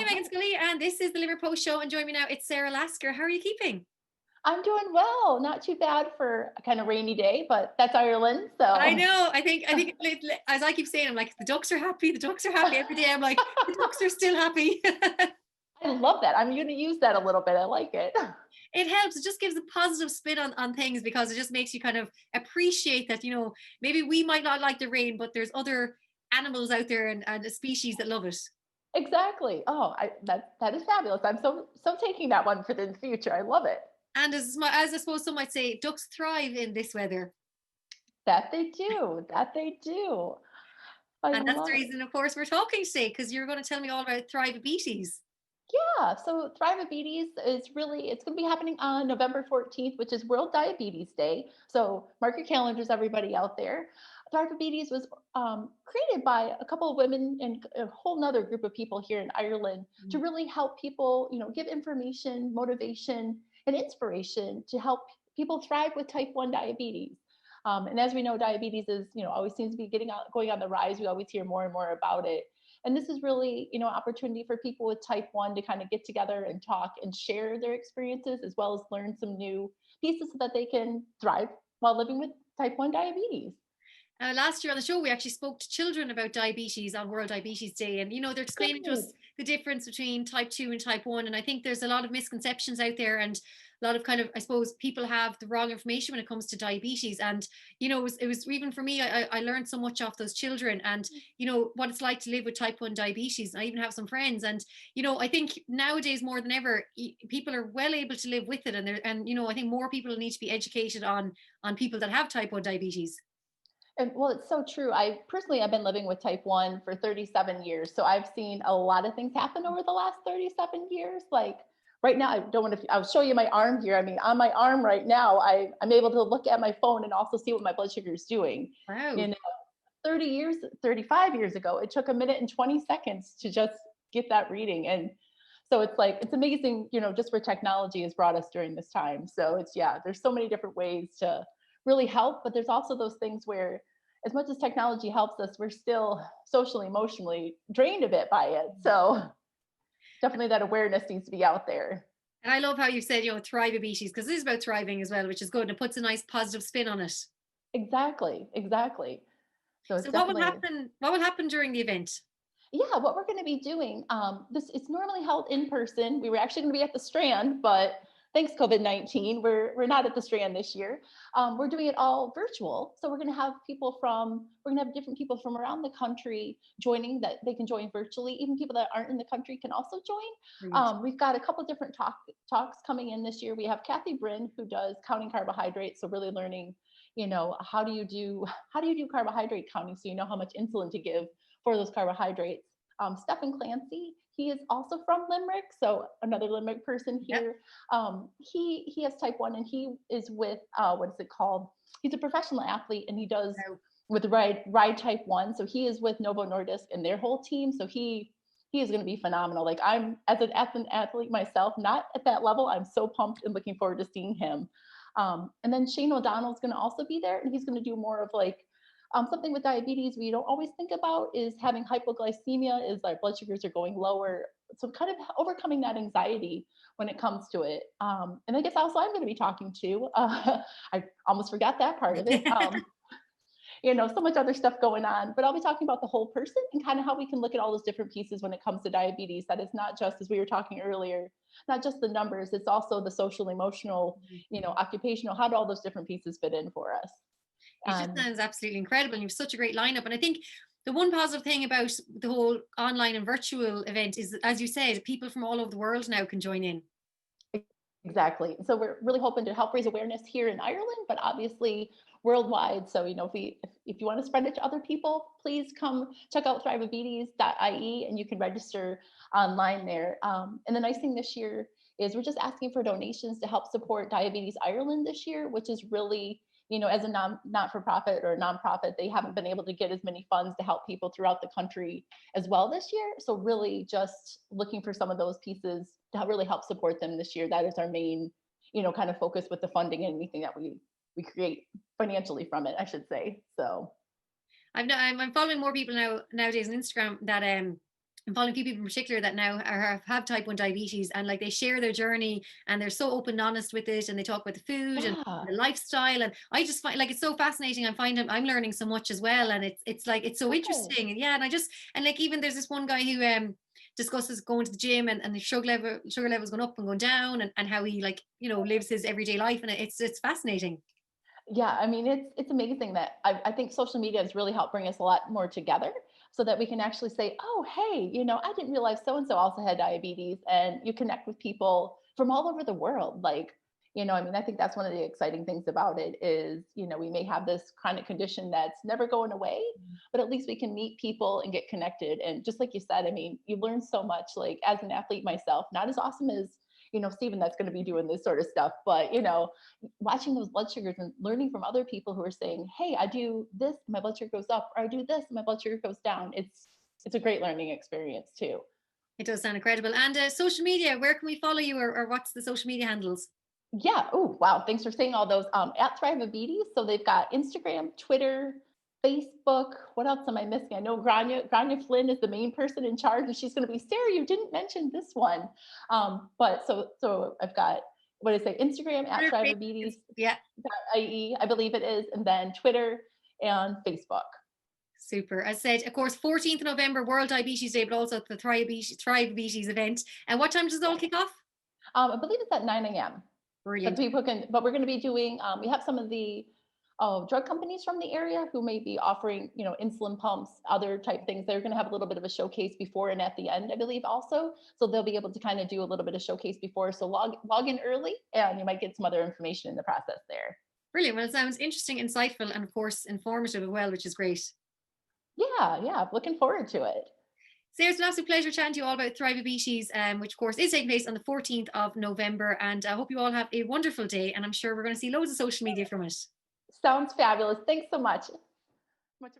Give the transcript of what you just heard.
Hey, Megan Scully, and this is the Liver Post Show. And join me now, it's Sarah Lasker. How are you keeping? I'm doing well. Not too bad for a kind of rainy day, but that's Ireland. I So know. I think, as I keep saying, I'm like, the ducks are happy. The ducks are happy every day. I'm like, the ducks are still happy. I love that. I'm going to use that a little bit. I like it. It helps. It just gives a positive spin on things because it just makes you kind of appreciate that, maybe we might not like the rain, but there's other animals out there and a species that love it. Exactly. Oh, that is fabulous. I'm so taking that one for the future. I love it. And as I suppose some might say, ducks thrive in this weather. That they do. That they do. I And that's the love it. reason, of course, we're talking today, because you're going to tell me all about Thrivabetes. Yeah, so Thrivabetes is really, it's going to be happening on November 14th, which is World Diabetes Day. So mark your calendars, everybody out there. Thrivabetes was created by a couple of women and a whole nother group of people here in Ireland to really help people, give information, motivation, and inspiration to help people thrive with type 1 diabetes. And as we know, diabetes is, always seems to be going on the rise. We always hear more and more about it. And this is really, opportunity for people with type 1 to kind of get together and talk and share their experiences, as well as learn some new pieces so that they can thrive while living with type 1 diabetes. Last year on the show, we actually spoke to children about diabetes on World Diabetes Day. And, they're explaining to Good. us the difference between type 2 and type 1. And I think there's a lot of misconceptions out there, and a lot of kind of, I suppose, people have the wrong information when it comes to diabetes. And, it was even for me, I learned so much off those children and, what it's like to live with type 1 diabetes. And I even have some friends. And, I think nowadays more than ever, people are well able to live with it. And I think more people need to be educated on people that have type 1 diabetes. And well, it's so true. I've been living with type 1 for 37 years. So I've seen a lot of things happen over the last 37 years. Like right now, I don't want to, I'll show you my arm here. I mean, on my arm right now, I'm able to look at my phone and also see what my blood sugar is doing. You Wow. know, 30 years, 35 years ago, it took a minute and 20 seconds to just get that reading. And so it's like, it's amazing, just where technology has brought us during this time. So yeah, there's so many different ways to really help, but there's also those things where as much as technology helps us, we're still socially, emotionally drained a bit by it. So definitely that awareness needs to be out there. And I love how you said, Thrivabetes, because this is about thriving as well, which is good. And it puts a nice positive spin on it. Exactly, exactly. So it's So what will definitely, happen? What will happen during the event? yeah, what we're going to be doing, this it's normally held in person. We were actually going to be at the Strand, but thanks COVID-19, we're not at the Strand this year. We're doing it all virtual. So we're going to have different people from around the country joining, that they can join virtually. Even people that aren't in the country can also join. Brilliant. We've got a couple different talks coming in this year. We have Kathy Bryn, who does counting carbohydrates, so really learning, how do you do carbohydrate counting so you know how much insulin to give for those carbohydrates. Stephen Clancy, he is also from Limerick, so another Limerick person Yep. here. He has type 1 and he is with, what is it called? He's a professional athlete and he does Wow. with ride type 1. So he is with Novo Nordisk and their whole team. So he is going to be phenomenal. Like I'm, as an athlete myself, not at that level. I'm so pumped and looking forward to seeing him. And then Shane O'Donnell is going to also be there, and he's going to do more of like something with diabetes we don't always think about is having hypoglycemia, is our blood sugars are going lower. So kind of overcoming that anxiety when it comes to it. And I guess also I'm going to be talking to, I almost forgot that part of it. So much other stuff going on, but I'll be talking about the whole person and kind of how we can look at all those different pieces when it comes to diabetes. That is not just, as we were talking earlier, not just the numbers, it's also the social, emotional, occupational, how do all those different pieces fit in for us? It just And sounds absolutely incredible. And you've such a great lineup. And I think the one positive thing about the whole online and virtual event is, as you said, people from all over the world now can join in. exactly. So we're really hoping to help raise awareness here in Ireland, but obviously worldwide. So, if you want to spread it to other people, please come check out thrivabetes.ie and you can register online there. And the nice thing this year is we're just asking for donations to help support Diabetes Ireland this year, which is really, as a not-for-profit or a nonprofit, they haven't been able to get as many funds to help people throughout the country as well this year. So really just looking for some of those pieces to really help support them this year. That is our main, kind of focus with the funding and anything that we create financially from it, I should say. So I'm following more people nowadays on Instagram that I'm following a few people in particular that now have type 1 diabetes, and like they share their journey and they're so open and honest with it, and they talk about the food and Yeah. the lifestyle. And I just find like it's so fascinating. I find I'm learning so much as well. And it's like it's so Good. interesting. And yeah, and I just and like even there's this one guy who discusses going to the gym and the sugar levels going up and going down, and how he like, lives his everyday life. And it's fascinating. Yeah, I mean, it's amazing that I think social media has really helped bring us a lot more together so that we can actually say, oh, hey, I didn't realize so and so also had diabetes, and you connect with people from all over the world. Like, I mean, I think that's one of the exciting things about it is, we may have this chronic condition that's never going away, but at least we can meet people and get connected. And just like you said, I mean, you learn so much, like as an athlete myself, not as awesome as, Stephen that's going to be doing this sort of stuff, but watching those blood sugars and learning from other people who are saying, hey, I do this, my blood sugar goes up, or I do this, my blood sugar goes down. It's a great learning experience too. It does sound incredible. And social media, where can we follow you, or what's the social media handles? Yeah. Oh, wow. Thanks for saying all those. At Thrivabetes. So they've got Instagram, Twitter, Facebook. What else am I missing? I know Grania Flynn is the main person in charge, and she's going to be, Sarah, you didn't mention this one. But so I've got, what did I say? Instagram at Thrivabetes. Yeah. IE, I believe it is, and then Twitter and Facebook. Super. As said, of course, 14th of November, World Diabetes Day, but also the Thrive Beaties event. And what time does it all kick off? I believe it's at 9 a.m. But Brilliant. people can, but we're going to be doing, we have some of the drug companies from the area who may be offering, insulin pumps, other type things. They're going to have a little bit of a showcase before and at the end, I believe also. So they'll be able to kind of do a little bit of showcase before. So log in early and you might get some other information in the process there. Brilliant. Well, it sounds interesting, insightful, and of course, informative as well, which is great. Yeah. Looking forward to it. Sarah, it's an absolute pleasure chatting to you all about Thrivabetes, which of course is taking place on the 14th of November. And I hope you all have a wonderful day. And I'm sure we're going to see loads of social media from it. Sounds fabulous. Thanks so much. Much